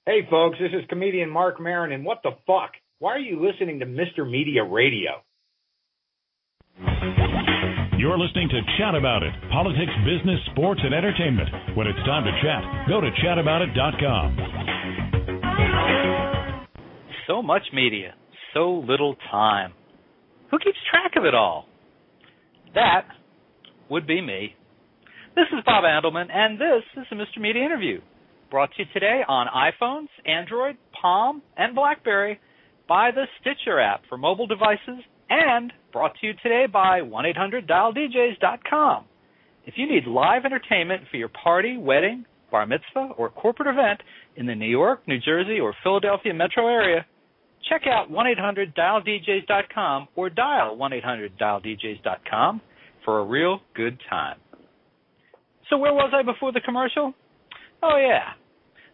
Hey, folks, this is comedian Mark Maron, and what the fuck? Why are you listening to Mr. Media Radio? You're listening to Chat About It, politics, business, sports, and entertainment. When it's time to chat, go to chataboutit.com. So much media, so little time. Who keeps track of it all? That would be me. This is Bob Andelman, and this is the Mr. Media Interview, brought to you today on iPhones, Android, Palm, and BlackBerry by the Stitcher app for mobile devices, and brought to you today by 1-800-DialDJs.com. If you need live entertainment for your party, wedding, bar mitzvah, or corporate event in the New York, New Jersey, or Philadelphia metro area, check out 1-800-DialDJs.com or dial 1-800-DialDJs.com for a real good time. So where was I before the commercial? Oh, yeah.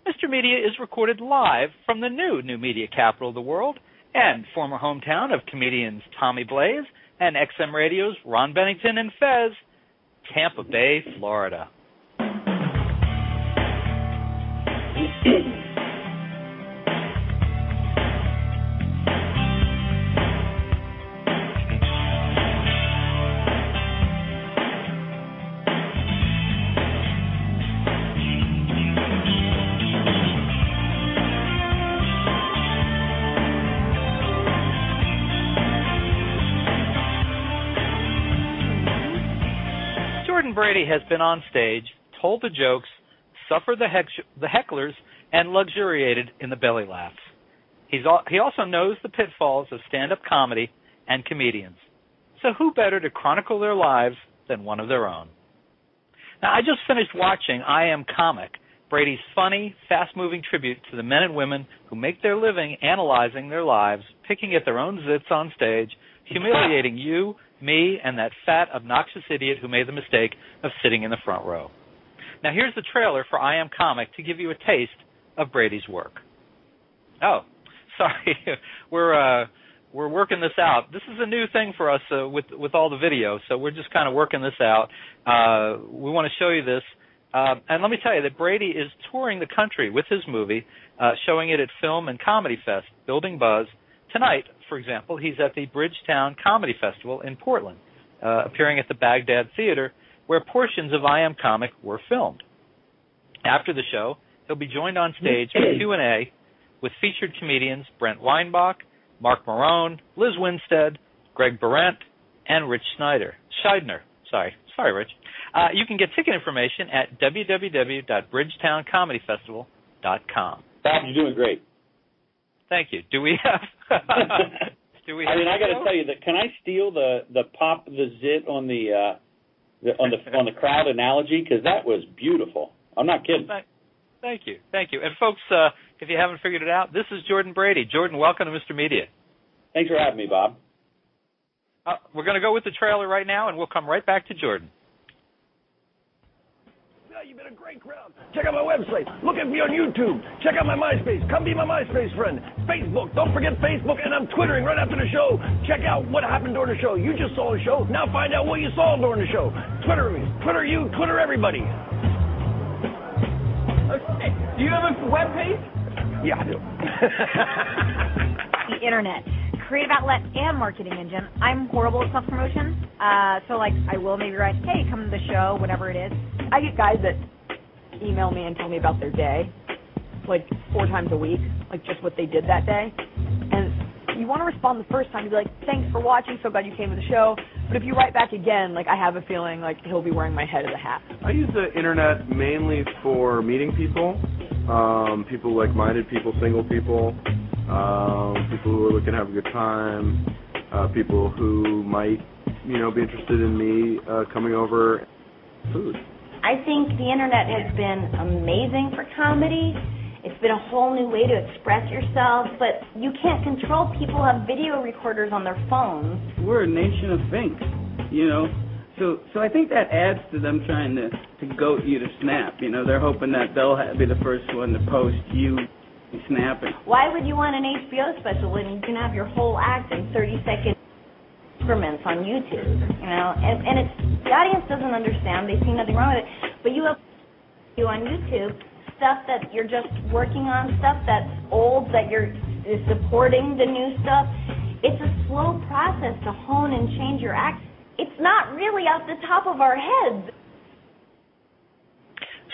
Mr. Media is recorded live from the new media capital of the world and former hometown of comedians Tommy Blaze and XM Radio's Ron Bennington and Fez, Tampa Bay, Florida. Brady has been on stage, told the jokes, suffered the hecklers, and luxuriated in the belly laughs. He also knows the pitfalls of stand-up comedy and comedians. So who better to chronicle their lives than one of their own? Now, I just finished watching I Am Comic, Brady's funny, fast-moving tribute to the men and women who make their living analyzing their lives, picking at their own zits on stage, humiliating you, me, and that fat, obnoxious idiot who made the mistake of sitting in the front row. Now, here's the trailer for I Am Comic to give you a taste of Brady's work. Oh, sorry, we're working this out. This is a new thing for us with all the video, so we're just kind of working this out. We want to show you this. And let me tell you that Brady is touring the country with his movie, showing it at Film and Comedy Fest, building buzz. Tonight, for example, he's at the Bridgetown Comedy Festival in Portland, appearing at the Baghdad Theater, where portions of I Am Comic were filmed. After the show, he'll be joined on stage for Q&A with featured comedians Brent Weinbach, Mark Marone, Liz Winstead, Greg Behrendt, and Ritch Shydner. Sorry, Rich. You can get ticket information at www.bridgetowncomedyfestival.com. Bob, you're doing great. Thank you. Do we have? I got to tell you that. Can I steal the pop the zit on the crowd analogy, because that was beautiful. I'm not kidding. Thank you. And folks, if you haven't figured it out, this is Jordan Brady. Jordan, welcome to Mr. Media. Thanks for having me, Bob. We're going to go with the trailer right now, and we'll come right back to Jordan. You've been a great crowd. Check out my website. Look at me on YouTube. Check out my MySpace. Come be my MySpace friend. Facebook. Don't forget Facebook. And I'm Twittering right after the show. Check out what happened during the show. You just saw the show. Now find out what you saw during the show. Twitter me. Twitter you. Twitter everybody. Okay. Do you have a web page? Yeah, I do. The internet. Creative outlet and marketing engine. I'm horrible at self-promotion. So I will maybe write, hey, come to the show, whatever it is. I get guys that email me and tell me about their day, 4 times a week, just what they did that day. And you want to respond the first time, to be like, thanks for watching, so glad you came to the show. But if you write back again, I have a feeling he'll be wearing my head as a hat. I use the internet mainly for meeting people, people like-minded people, single people, people who are looking to have a good time, people who might, be interested in me coming over. Food. I think the internet has been amazing for comedy. It's been a whole new way to express yourself, but you can't control people who have video recorders on their phones. We're a nation of thinks, So I think that adds to them trying to goat you to snap. They're hoping that they'll be the first one to post you snapping. Why would you want an HBO special when you can have your whole act in 30-second increments on YouTube? And it's, the audience doesn't understand. They see nothing wrong with it. But you have on YouTube stuff that you're just working on, stuff that's old that is supporting the new stuff. It's a slow process to hone and change your act. It's not really off the top of our heads.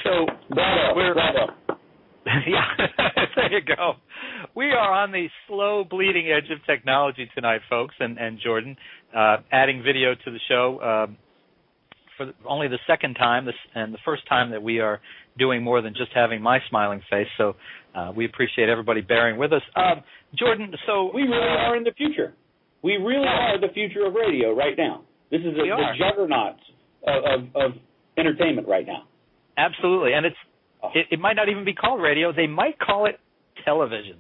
So bravo. Yeah, there you go. We are on the slow bleeding edge of technology tonight, folks, and Jordan, adding video to the show for only the second time, and the first time that we are doing more than just having my smiling face. So we appreciate everybody bearing with us. Jordan, so we really are in the future. We really are the future of radio right now. This is the juggernaut of entertainment right now. Absolutely, and it might not even be called radio. They might call it television.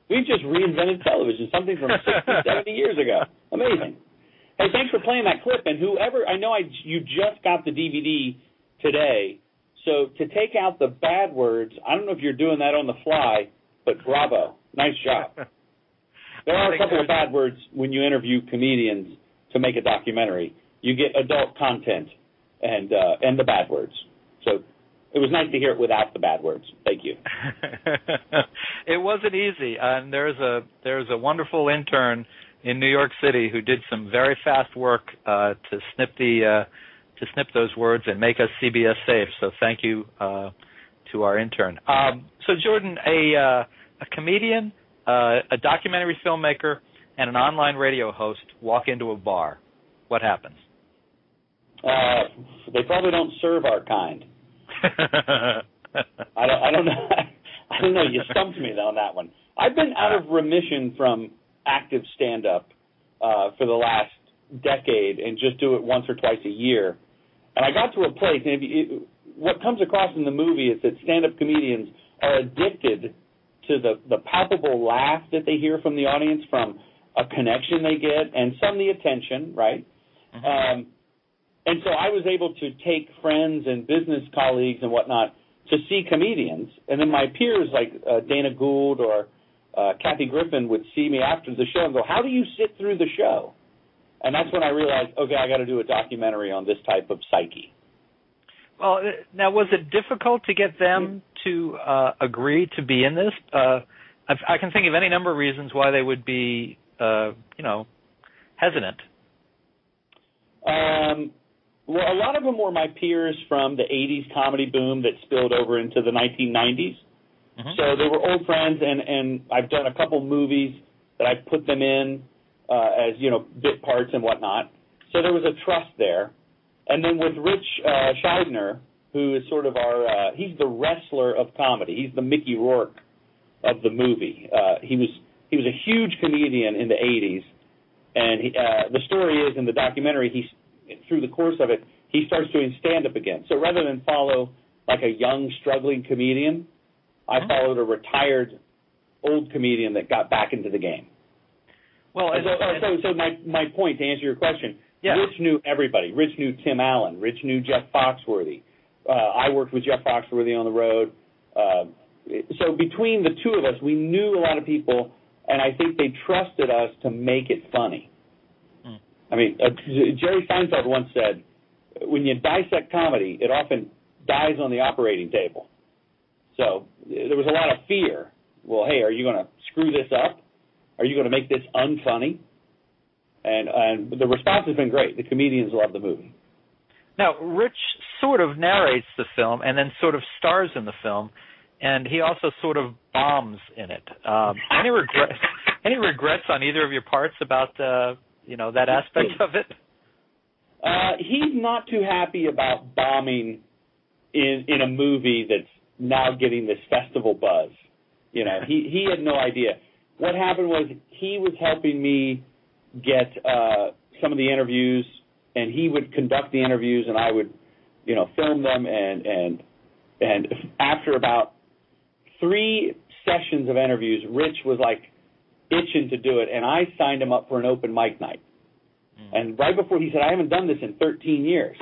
We've just reinvented television, something from 60, 70 years ago. Amazing. Hey, thanks for playing that clip. And whoever, you just got the DVD today, so to take out the bad words, I don't know if you're doing that on the fly, but bravo. Nice job. There are a couple of bad words when you interview comedians to make a documentary. You get adult content and the bad words. So it was nice to hear it without the bad words. Thank you. It wasn't easy, and there's a wonderful intern in New York City who did some very fast work to snip those words and make us CBS safe. So thank you to our intern. So Jordan, a comedian, a documentary filmmaker, and an online radio host walk into a bar. What happens? They probably don't serve our kind. I don't know. I don't know. You stumped me on that one. I've been out of remission from active stand-up for the last decade, and just do it once or twice a year. And I got to a place, and what comes across in the movie is that stand-up comedians are addicted to the palpable laugh that they hear from the audience, from a connection they get, and some the attention, right? Mm-hmm. And so I was able to take friends and business colleagues and whatnot to see comedians, and then my peers like Dana Gould or Kathy Griffin would see me after the show and go, "How do you sit through the show?" And that's when I realized, okay, I got to do a documentary on this type of psyche. Well, now, was it difficult to get them to agree to be in this? I can think of any number of reasons why they would be, hesitant. Well, a lot of them were my peers from the 80s comedy boom that spilled over into the 1990s. Mm-hmm. So they were old friends, and I've done a couple movies that I put them in as, bit parts and whatnot. So there was a trust there. And then with Ritch Shydner, who is sort of he's the wrestler of comedy. He's the Mickey Rourke of the movie. He was a huge comedian in the 80s. And the story is, in the documentary, through the course of it, he starts doing stand-up again. So rather than follow like a young, struggling comedian, I followed a retired old comedian that got back into the game. Well, so my point, to answer your question, Ritch knew everybody. Ritch knew Tim Allen. Ritch knew Jeff Foxworthy. I worked with Jeff Foxworthy on the road. So between the two of us, we knew a lot of people, and I think they trusted us to make it funny. I mean, Jerry Seinfeld once said, when you dissect comedy, it often dies on the operating table. So there was a lot of fear. Well, hey, are you going to screw this up? Are you going to make this unfunny? And the response has been great. The comedians love the movie. Now, Ritch sort of narrates the film and then sort of stars in the film, and he also sort of bombs in it. Any regrets on either of your parts about that aspect of it? He's not too happy about bombing in a movie that's now getting this festival buzz. He had no idea. What happened was he was helping me get some of the interviews, and he would conduct the interviews, and I would, film them. And after about 3 sessions of interviews, Ritch was like itching to do it, and I signed him up for an open mic night. And right before, he said, "I haven't done this in 13 years."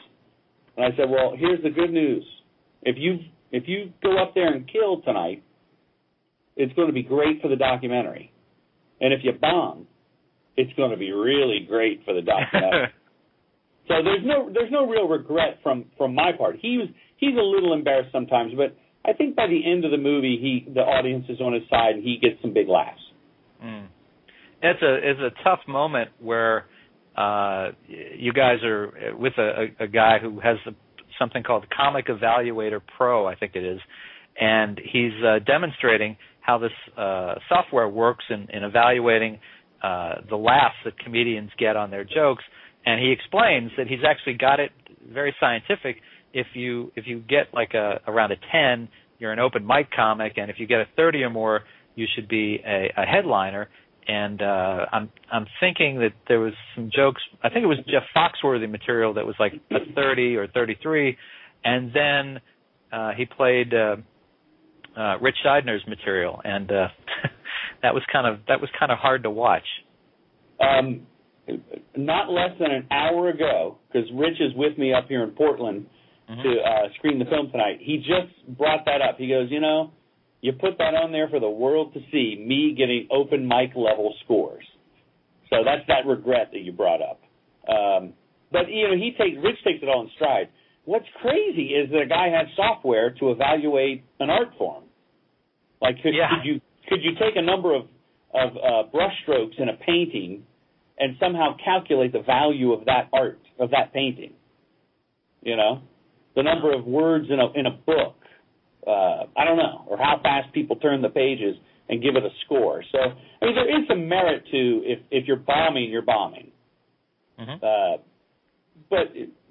And I said, "Well, here's the good news. If you go up there and kill tonight, it's going to be great for the documentary. And if you bomb, it's going to be really great for the documentary." So there's no real regret from my part. He's a little embarrassed sometimes, but I think by the end of the movie, the audience is on his side and he gets some big laughs. It's a tough moment where you guys are with a guy who has something called Comic Evaluator Pro, I think it is, and he's demonstrating how this software works in evaluating the laughs that comedians get on their jokes, and he explains that he's actually got it very scientific. If you get like around a 10, you're an open mic comic, and if you get a 30 or more, you should be a headliner. And I'm thinking that there was some jokes. I think it was Jeff Foxworthy material that was like a 30 or 33, and then he played Ritch Shydner's material, and that was kind of hard to watch. Not less than an hour ago, because Rich is with me up here in Portland to screen the film tonight. He just brought that up. He goes, you put that on there for the world to see, me getting open mic level scores. So that's that regret that you brought up. But Rich takes it all in stride. What's crazy is that a guy had software to evaluate an art form. Like, could you take a number of brush strokes in a painting and somehow calculate the value of that art, of that painting? The number of words in a book. I don't know, or how fast people turn the pages and give it a score. So, I mean, there is some merit to if you're bombing, you're bombing. But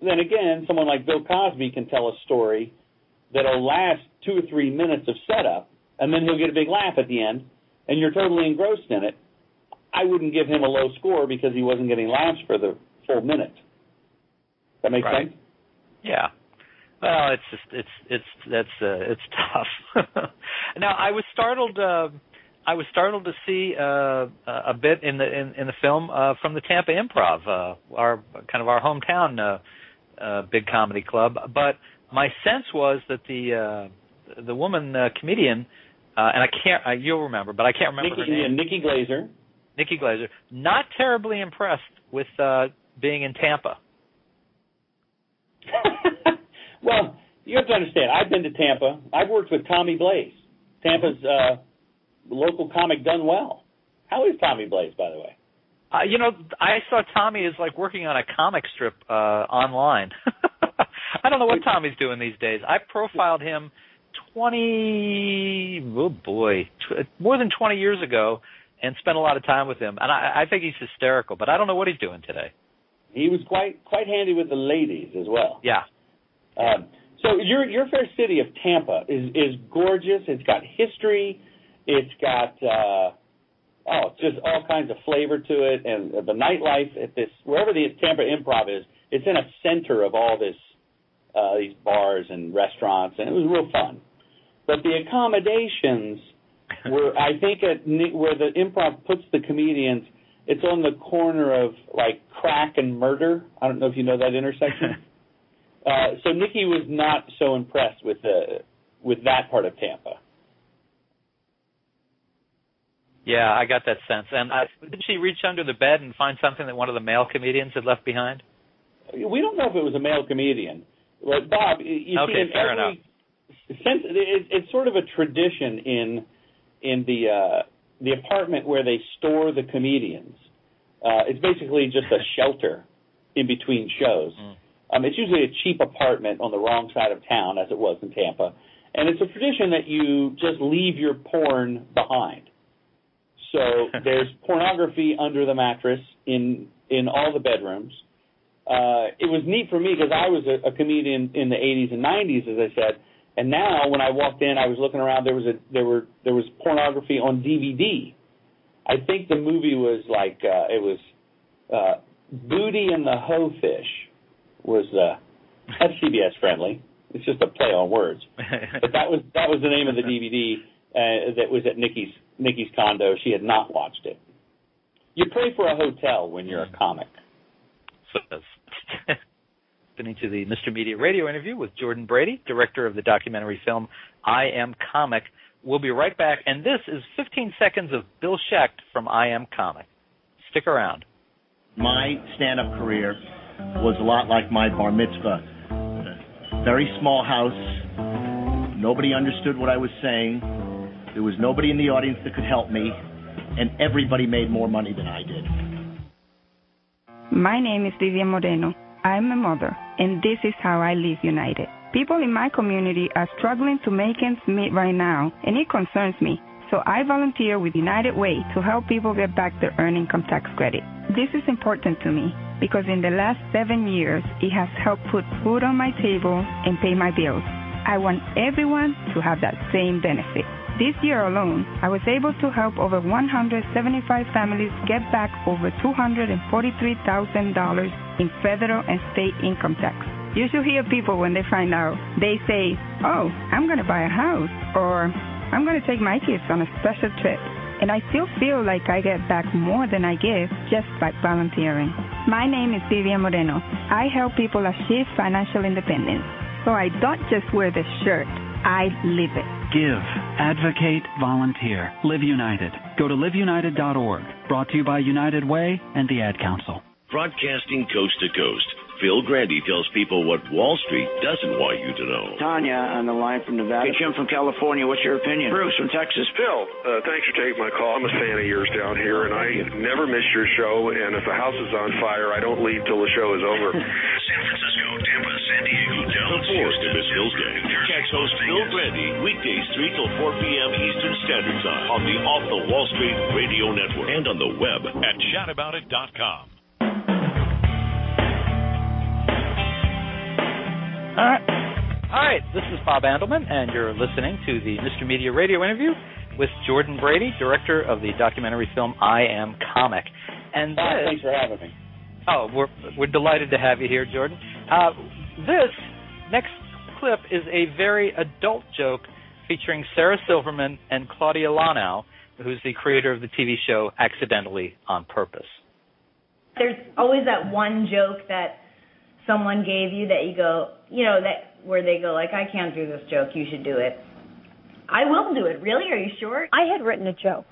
then again, someone like Bill Cosby can tell a story that'll last 2 or 3 minutes of setup, and then he'll get a big laugh at the end, and you're totally engrossed in it. I wouldn't give him a low score because he wasn't getting laughs for the full minute. That make sense? Yeah. Well, it's tough. Now, I was startled to see a bit in the film from the Tampa Improv, our hometown big comedy club. But my sense was that the woman comedian, and you'll remember, but I can't remember her name. Nikki Glaser. Not terribly impressed with being in Tampa. Well, you have to understand, I've been to Tampa. I've worked with Tommy Blaze. Tampa's local comic done well. How is Tommy Blaze, by the way? I saw Tommy as like working on a comic strip online. I don't know what Tommy's doing these days. I profiled him more than 20 years ago and spent a lot of time with him. And I think he's hysterical, but I don't know what he's doing today. He was quite handy with the ladies as well. Yeah. So your fair city of Tampa is gorgeous. It's got history. It's got just all kinds of flavor to it, and the nightlife at wherever the Tampa Improv is, it's in a center of all these bars and restaurants, and it was real fun. But the accommodations were, I think, where the Improv puts the comedians. It's on the corner of like crack and murder. I don't know if you know that intersection. So Nikki was not so impressed with that part of Tampa. Yeah, I got that sense. And did she reach under the bed and find something that one of the male comedians had left behind? We don't know if it was a male comedian. But Bob, you see, fair enough. It's sort of a tradition in the apartment where they store the comedians. It's basically just a shelter in between shows. It's usually a cheap apartment on the wrong side of town, as it was in Tampa. And it's a tradition that you just leave your porn behind. So there's pornography under the mattress in all the bedrooms. It was neat for me because I was a comedian in the 80s and 90s, as I said. And now when I walked in, I was looking around. There was pornography on DVD. I think the movie was like Booty and the Hoe Fish. That's CBS friendly. It's just a play on words. But that was the name of the DVD that was at Nikki's condo. She had not watched it. You pray for a hotel when you're a comic. Listening to the Mr. Media radio interview with Jordan Brady, director of the documentary film I Am Comic. We'll be right back, and this is 15 seconds of Bill Schecht from I Am Comic. Stick around. My stand-up career was a lot like my bar mitzvah. Very small house, Nobody understood what I was saying. There was nobody in the audience that could help me, and everybody made more money than I did. My name is Vivian Moreno. I'm a mother, and this is how I live united. People in my community are struggling to make ends meet right now, and it concerns me. So I volunteer with United Way to help people get back their earned income tax credit. This is important to me because in the last 7 years, it has helped put food on my table and pay my bills. I want everyone to have that same benefit. This year alone, I was able to help over 175 families get back over $243,000 in federal and state income tax. You should hear people when they find out. They say, oh, I'm going to buy a house, or I'm going to take my kids on a special trip. And I still feel like I get back more than I give just by volunteering. My name is Vivian Moreno. I help people achieve financial independence. So I don't just wear the shirt, I live it. Give, advocate, volunteer. Live United. Go to liveunited.org. Brought to you by United Way and the Ad Council. Broadcasting coast to coast, Phil Grandy tells people what Wall Street doesn't want you to know. Tanya on the line from Nevada. Hey, Jim from California, what's your opinion? Bruce from Texas. Phil, thanks for taking my call. I'm a fan of yours down here, and I never miss your show, and if the house is on fire, I don't leave till the show is over. San Francisco, Tampa, San Diego, Dallas, Houston, and Hillsdale. Catch host Phil Grandy weekdays 3 till 4 p.m. Eastern Standard Time on the Off the Wall Street Radio Network and on the web at chataboutit.com. All right, this is Bob Andelman, and you're listening to the Mr. Media radio interview with Jordan Brady, director of the documentary film I Am Comic. And thanks for having me. Oh, we're delighted to have you here, Jordan. This next clip is a very adult joke featuring Sarah Silverman and Claudia Lanau, who's the creator of the TV show Accidentally on Purpose. There's always that one joke that someone gave you that you go, that where they go like, I can't do this joke, you should do it. I will do it. Really? Are you sure? I had written a joke,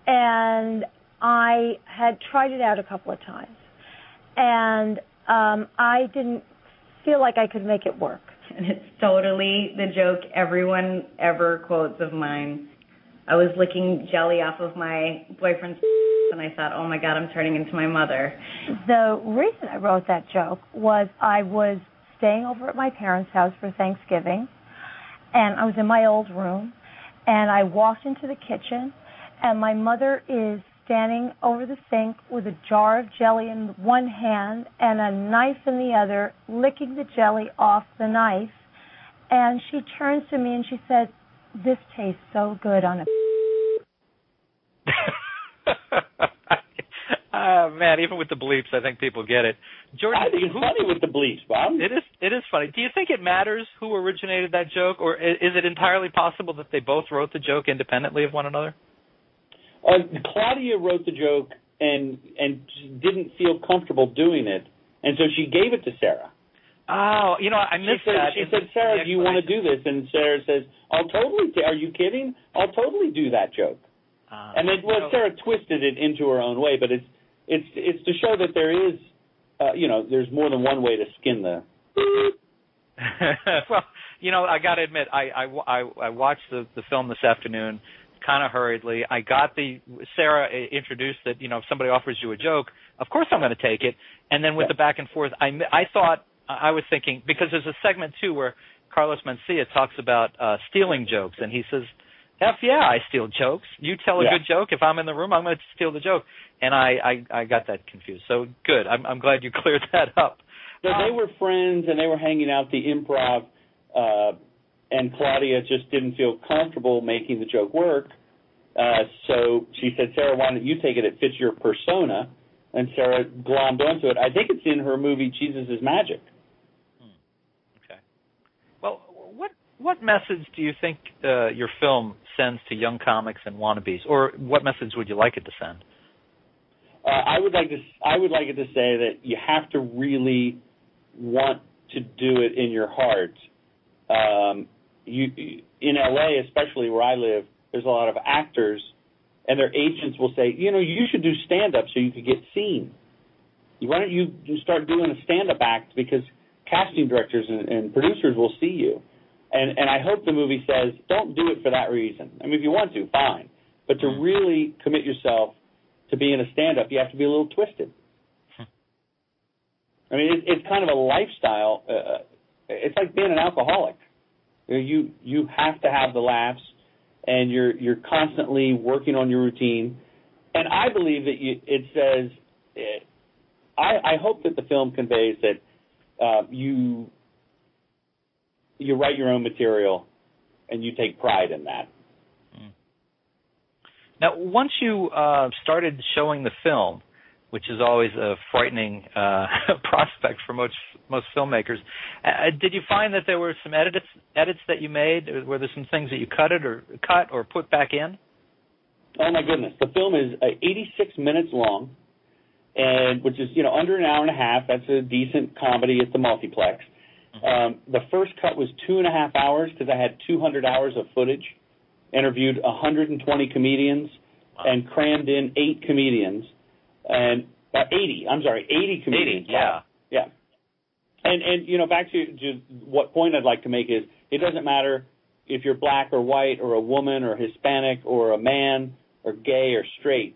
and I had tried it out a couple of times, and I didn't feel like I could make it work. And it's totally the joke everyone ever quotes of mine. I was licking jelly off of my boyfriend's and I thought, oh, my God, I'm turning into my mother. The reason I wrote that joke was I was staying over at my parents' house for Thanksgiving, and I was in my old room, and I walked into the kitchen, and my mother is standing over the sink with a jar of jelly in one hand and a knife in the other, licking the jelly off the knife. And she turns to me and she said, this tastes so good on a man, even with the bleeps, I think people get it. Jordan, I think it's funny with the bleeps, Bob. It is funny. Do you think it matters who originated that joke, or is it entirely possible that they both wrote the joke independently of one another? Claudia wrote the joke and didn't feel comfortable doing it, and so she gave it to Sarah. Oh, I missed that. She said, Sarah, do you want to do this? And Sarah says, I'll totally, are you kidding? I'll totally do that joke. And then, Sarah twisted it into her own way, but it's to show that there is, there's more than one way to skin the. Well, I got to admit, I watched the film this afternoon, kind of hurriedly. I got Sarah introduced that, if somebody offers you a joke, of course I'm going to take it. And then with the back and forth, I was thinking, because there's a segment too where Carlos Mencia talks about stealing jokes, and he says, F yeah, I steal jokes. You tell a good joke. If I'm in the room, I'm going to steal the joke. And I got that confused. So good. I'm glad you cleared that up. So they were friends, and they were hanging out the improv, and Claudia just didn't feel comfortable making the joke work. So she said, Sarah, why don't you take it? It fits your persona. And Sarah glommed onto it. I think it's in her movie Jesus is Magic. Okay. Well, what message do you think your film sends to young comics and wannabes, or what message would you like it to send? I would like it to say that you have to really want to do it in your heart. In L.A., especially where I live, there's a lot of actors, and their agents will say, you should do stand-up so you could get seen. Why don't you start doing a stand-up act because casting directors and producers will see you. And I hope the movie says, don't do it for that reason. I mean, if you want to, fine. But to really commit yourself to being a stand-up, you have to be a little twisted. I mean, it's kind of a lifestyle. It's like being an alcoholic. You have to have the laughs, and you're constantly working on your routine. And I believe that it says, I hope that the film conveys that you write your own material, and you take pride in that. Now, once you started showing the film, which is always a frightening prospect for most filmmakers, did you find that there were some edits that you made? Were there some things that you cut or put back in? Oh my goodness! The film is 86 minutes long, and which is under an hour and a half. That's a decent comedy at the multiplex. The first cut was 2.5 hours because I had 200 hours of footage. Interviewed 120 comedians and crammed in 8 comedians and 80 comedians. 80, yeah. Yeah. And back to what point I'd like to make is it doesn't matter if you're black or white or a woman or Hispanic or a man or gay or straight.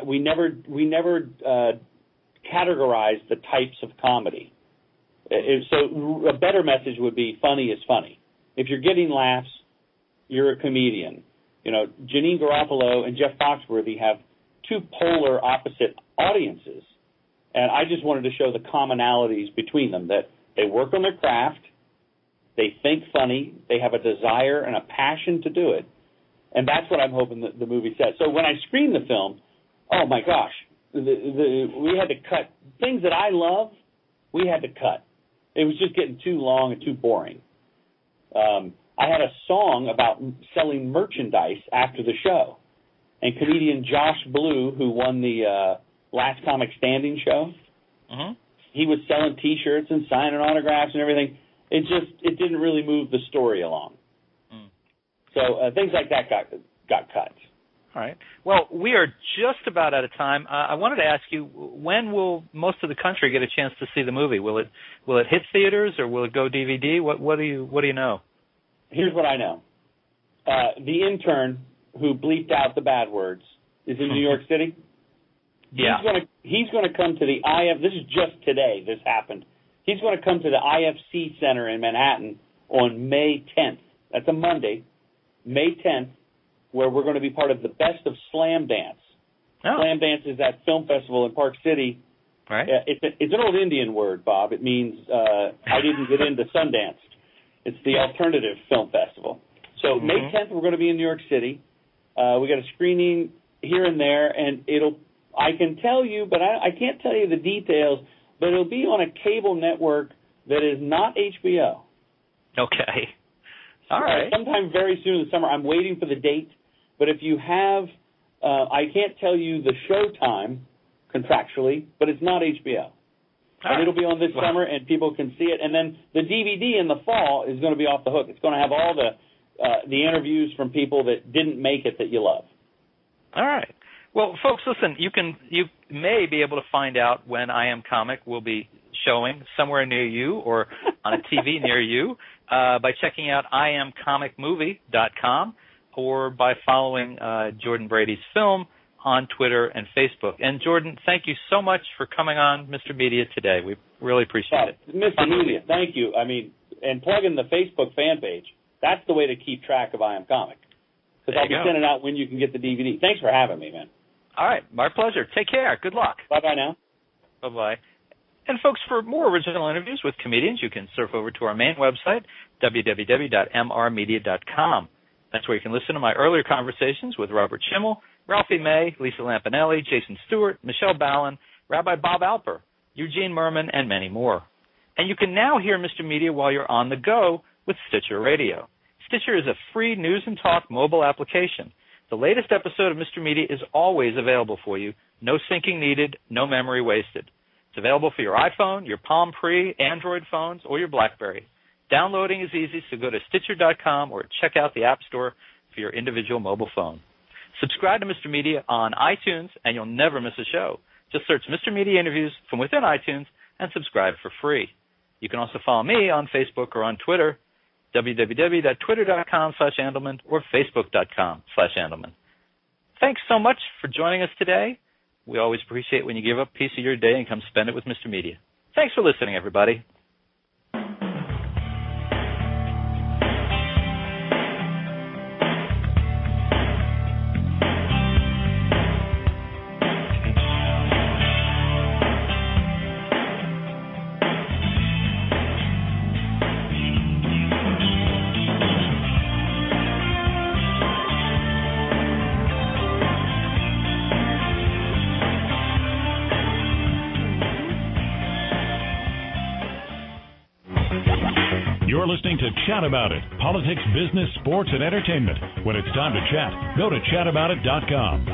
We never categorize the types of comedy. So a better message would be funny is funny. If you're getting laughs, you're a comedian. Janeane Garofalo and Jeff Foxworthy have 2 polar opposite audiences, and I just wanted to show the commonalities between them, that they work on their craft, they think funny, they have a desire and a passion to do it, and that's what I'm hoping the movie says. So when I screened the film, oh my gosh, we had to cut things that I love. We had to cut. It was just getting too long and too boring. I had a song about selling merchandise after the show. And comedian Josh Blue, who won the Last Comic Standing show, he was selling T-shirts and signing autographs and everything. It didn't really move the story along. So things like that got cut. All right. Well, we are just about out of time. I wanted to ask you, when will most of the country get a chance to see the movie? Will it hit theaters or will it go DVD? What do you know? Here's what I know. The intern who bleeped out the bad words is in New York City. Yeah. He's going to come to the IF. This is just today. This happened. He's going to come to the IFC Center in Manhattan on May 10th. That's a Monday, May 10th, where we're going to be part of the Best of Slam Dance. Oh. Slam Dance is that film festival in Park City. Right. It's an old Indian word, Bob. It means I didn't get into Sundance. It's the alternative film festival. So May 10th, we're going to be in New York City. We got a screening here and there, and I can tell you, but I can't tell you the details, but it'll be on a cable network that is not HBO. Okay. All right. Sometime very soon in the summer. I'm waiting for the date, but if you have, I can't tell you the show time contractually, but it's not HBO. And it'll be on this summer, and people can see it. And then the DVD in the fall is going to be off the hook. It's going to have all the interviews from people that didn't make it that you love. All right. Well, folks, listen, you may be able to find out when I Am Comic will be showing somewhere near you or on a TV near you by checking out IamComicMovie.com or by following Jordan Brady's film on Twitter and Facebook. And, Jordan, thank you so much for coming on Mr. Media today. We really appreciate it. Mr. Media, thank you. I mean, and plug in the Facebook fan page. That's the way to keep track of I Am Comic. Because I'll be sending out when you can get the DVD. Thanks for having me, man. All right. My pleasure. Take care. Good luck. Bye-bye now. Bye-bye. And, folks, for more original interviews with comedians, you can surf over to our main website, www.mrmedia.com. That's where you can listen to my earlier conversations with Robert Schimmel, Ralphie May, Lisa Lampanelli, Jason Stewart, Michelle Ballin, Rabbi Bob Alper, Eugene Merman, and many more. And you can now hear Mr. Media while you're on the go with Stitcher Radio. Stitcher is a free news and talk mobile application. The latest episode of Mr. Media is always available for you. No syncing needed, no memory wasted. It's available for your iPhone, your Palm Pre, Android phones, or your BlackBerry. Downloading is easy, so go to Stitcher.com or check out the App Store for your individual mobile phone. Subscribe to Mr. Media on iTunes, and you'll never miss a show. Just search Mr. Media Interviews from within iTunes and subscribe for free. You can also follow me on Facebook or on Twitter. www.twitter.com/Andelman or facebook.com/Andelman. Thanks so much for joining us today. We always appreciate when you give up a piece of your day and come spend it with Mr. Media. Thanks for listening, everybody. You're listening to Chat About It, politics, business, sports, and entertainment. When it's time to chat, go to chataboutit.com.